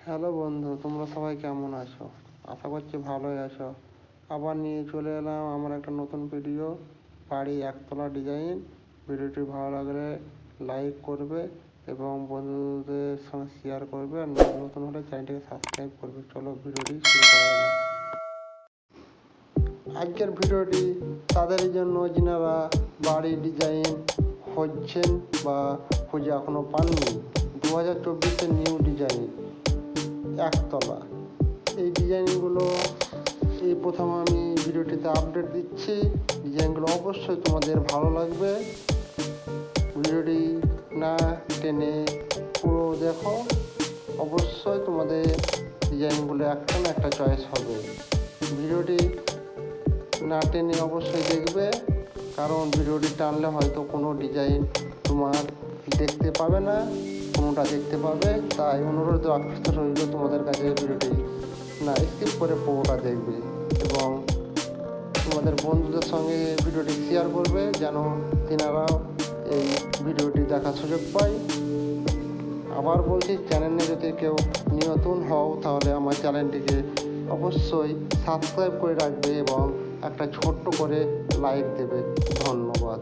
Hello বন্ধু, তোমরা সবাই কেমন আছো? আশা করছি ভালোই আছো। আবার নিয়ে চলে এলাম আমার একটা নতুন ভিডিও, বাড়ি একতলা ডিজাইন। ভিডিওটি ভালো লাগলে লাইক করবে এবং বন্ধুদের সঙ্গে শেয়ার করবে, আর নতুন হলে চ্যানেলটিকে সাবস্ক্রাইব করবে। চলো ভিডিওটি শুরু করা যাক। আজকের ভিডিওটি তাদের জন্য যিনারা বাড়ি ডিজাইন খুঁজছেন বা খুঁজে এখনও পাননি। 2024-এর নিউ ডিজাইন একতলা। এই ডিজাইনগুলো এই প্রথম আমি ভিডিওটিতে আপডেট দিচ্ছি। ডিজাইনগুলো অবশ্যই তোমাদের ভালো লাগবে। ভিডিওটি না টেনে পুরো দেখো, অবশ্যই তোমাদের ডিজাইনগুলো একটা না একটা চয়েস হবে। ভিডিওটি না টেনে অবশ্যই দেখবে, কারণ ভিডিওটি টানলে হয়তো কোনো ডিজাইন তোমার দেখতে পাবে না, কোনোটা দেখতে পাবে। তাই অনুরোধ রাখতে রইল তোমাদের কাছে, ভিডিওটি না স্কিপ করে পুরোটা দেখবে এবং তোমাদের বন্ধুদের সঙ্গে ভিডিওটি শেয়ার করবে, যেন তিনারাও এই ভিডিওটি দেখার সুযোগ পায়। আবার বলছি, চ্যানেলে যদি কেউ নতুন হও তাহলে আমার চ্যানেলটিকে অবশ্যই সাবস্ক্রাইব করে রাখবে এবং একটা ছোট্ট করে লাইক দেবে। ধন্যবাদ।